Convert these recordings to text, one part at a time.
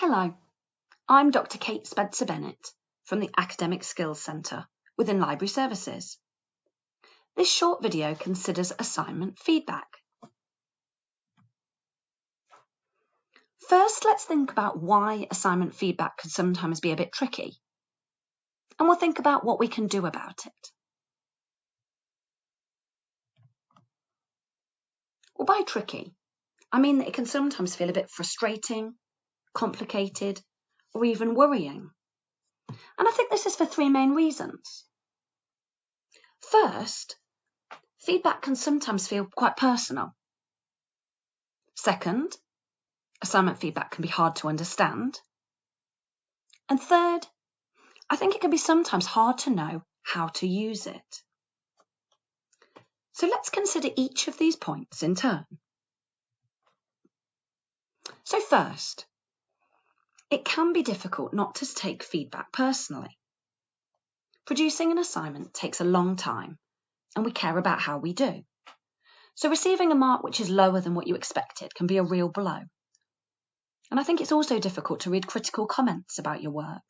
Hello, I'm Dr. Kate Spencer-Bennett from the Academic Skills Centre within Library Services. This short video considers assignment feedback. First, let's think about why assignment feedback can sometimes be a bit tricky, and we'll think about what we can do about it. Well, by tricky, I mean that it can sometimes feel a bit frustrating, complicated, or even worrying. And I think this is for three main reasons. First, feedback can sometimes feel quite personal. Second, assignment feedback can be hard to understand. And third, I think it can be sometimes hard to know how to use it. So let's consider each of these points in turn. So first, it can be difficult not to take feedback personally. Producing an assignment takes a long time, and we care about how we do. So receiving a mark which is lower than what you expected can be a real blow. And I think it's also difficult to read critical comments about your work.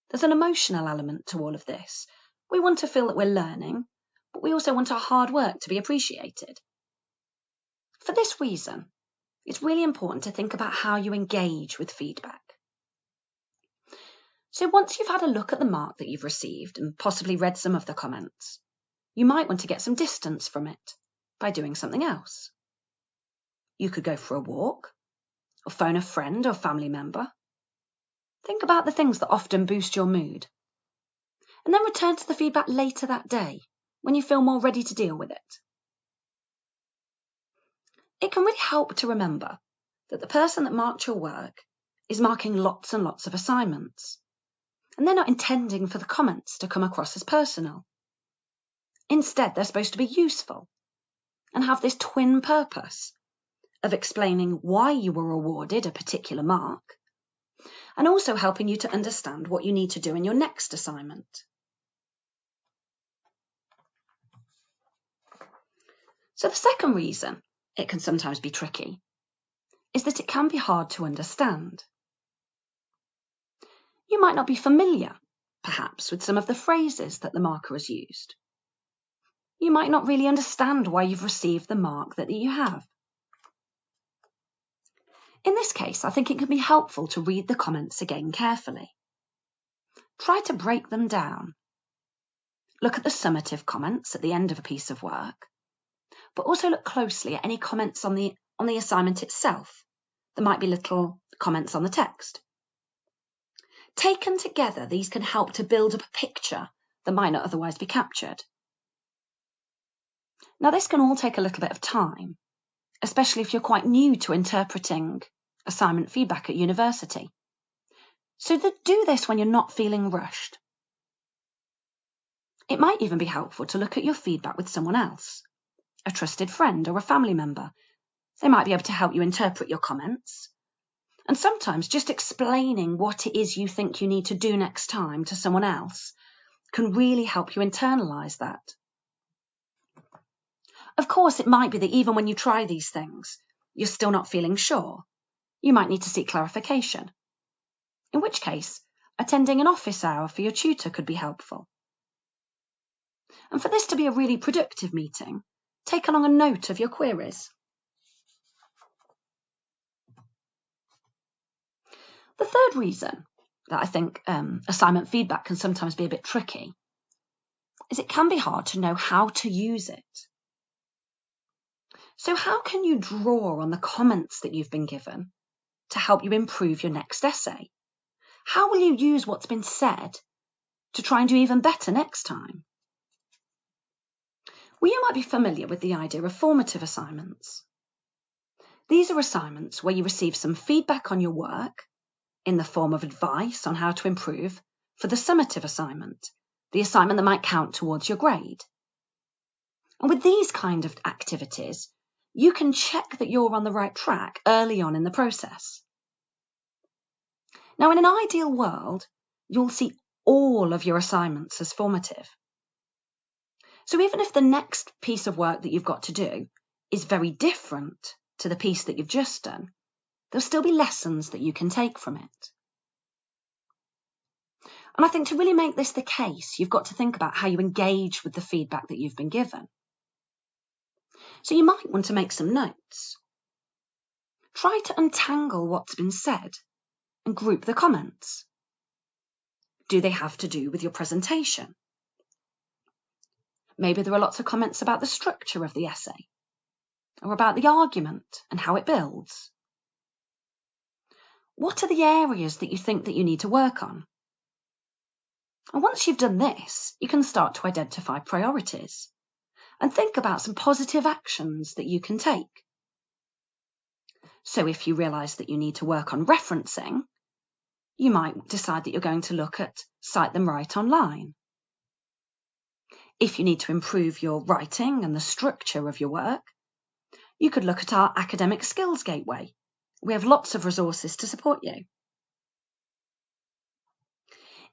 There's an emotional element to all of this. We want to feel that we're learning, but we also want our hard work to be appreciated. For this reason, it's really important to think about how you engage with feedback. So once you've had a look at the mark that you've received and possibly read some of the comments, you might want to get some distance from it by doing something else. You could go for a walk, or phone a friend or family member. Think about the things that often boost your mood, and then return to the feedback later that day when you feel more ready to deal with it. It can really help to remember that the person that marked your work is marking lots and lots of assignments, and they're not intending for the comments to come across as personal. Instead, they're supposed to be useful and have this twin purpose of explaining why you were awarded a particular mark, and also helping you to understand what you need to do in your next assignment. So the second reason it can sometimes be tricky is that it can be hard to understand. You might not be familiar, perhaps, with some of the phrases that the marker has used. You might not really understand why you've received the mark that you have. In this case, I think it can be helpful to read the comments again carefully. Try to break them down. Look at the summative comments at the end of a piece of work, but also look closely at any comments on the assignment itself. There might be little comments on the text. Taken together, these can help to build up a picture that might not otherwise be captured. Now, this can all take a little bit of time, especially if you're quite new to interpreting assignment feedback at university. So do this when you're not feeling rushed. It might even be helpful to look at your feedback with someone else, a trusted friend or a family member. They might be able to help you interpret your comments. And sometimes just explaining what it is you think you need to do next time to someone else can really help you internalise that. Of course, it might be that even when you try these things, you're still not feeling sure. You might need to seek clarification, in which case attending an office hour for your tutor could be helpful. And for this to be a really productive meeting, take along a note of your queries. The third reason that I think assignment feedback can sometimes be a bit tricky is it can be hard to know how to use it. So how can you draw on the comments that you've been given to help you improve your next essay? How will you use what's been said to try and do even better next time? Well, you might be familiar with the idea of formative assignments. These are assignments where you receive some feedback on your work in the form of advice on how to improve for the summative assignment, the assignment that might count towards your grade. And with these kind of activities, you can check that you're on the right track early on in the process. Now, in an ideal world, you'll see all of your assignments as formative. So even if the next piece of work that you've got to do is very different to the piece that you've just done, There'll still be lessons that you can take from it. And I think to really make this the case, you've got to think about how you engage with the feedback that you've been given. So you might want to make some notes. Try to untangle what's been said and group the comments. Do they have to do with your presentation? Maybe there are lots of comments about the structure of the essay, or about the argument and how it builds. What are the areas that you think that you need to work on? And once you've done this, you can start to identify priorities and think about some positive actions that you can take. So if you realise that you need to work on referencing, you might decide that you're going to look at Cite Them Right online. If you need to improve your writing and the structure of your work, you could look at our Academic Skills Gateway. We have lots of resources to support you.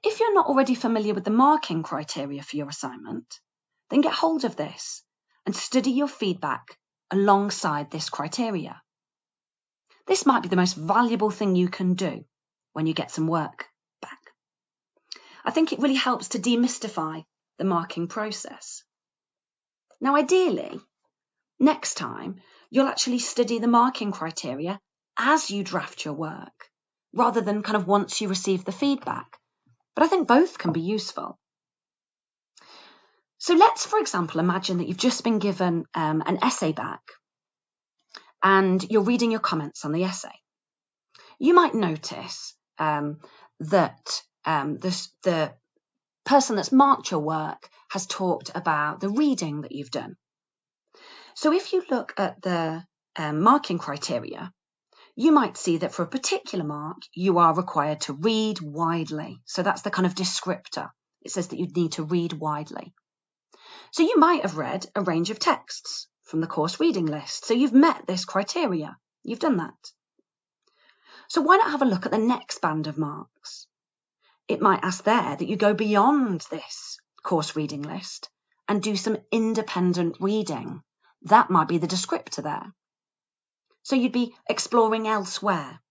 If you're not already familiar with the marking criteria for your assignment, then get hold of this and study your feedback alongside this criteria. This might be the most valuable thing you can do when you get some work back. I think it really helps to demystify the marking process. Now, ideally, next time, you'll actually study the marking criteria as you draft your work, rather than kind of once you receive the feedback. But I think both can be useful. So let's, for example, imagine that you've just been given an essay back and you're reading your comments on the essay. You might notice that the person that's marked your work has talked about the reading that you've done. So if you look at the marking criteria, you might see that for a particular mark, you are required to read widely. So that's the kind of descriptor. It says that you need to read widely. So you might have read a range of texts from the course reading list. So you've met this criteria. You've done that. So why not have a look at the next band of marks? It might ask there that you go beyond this course reading list and do some independent reading. That might be the descriptor there. So you'd be exploring elsewhere.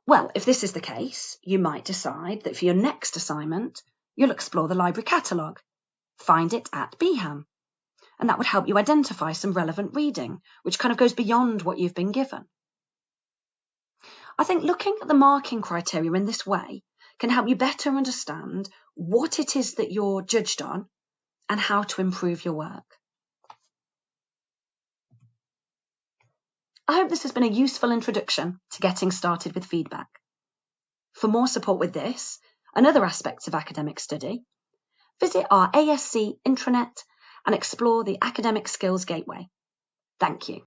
Well, if this is the case, you might decide that for your next assignment, you'll explore the library catalogue. Find it at BHAM. And that would help you identify some relevant reading, which kind of goes beyond what you've been given. I think looking at the marking criteria in this way can help you better understand what it is that you're judged on and how to improve your work. I hope this has been a useful introduction to getting started with feedback. For more support with this and other aspects of academic study, visit our ASC intranet and explore the Academic Skills Gateway. Thank you.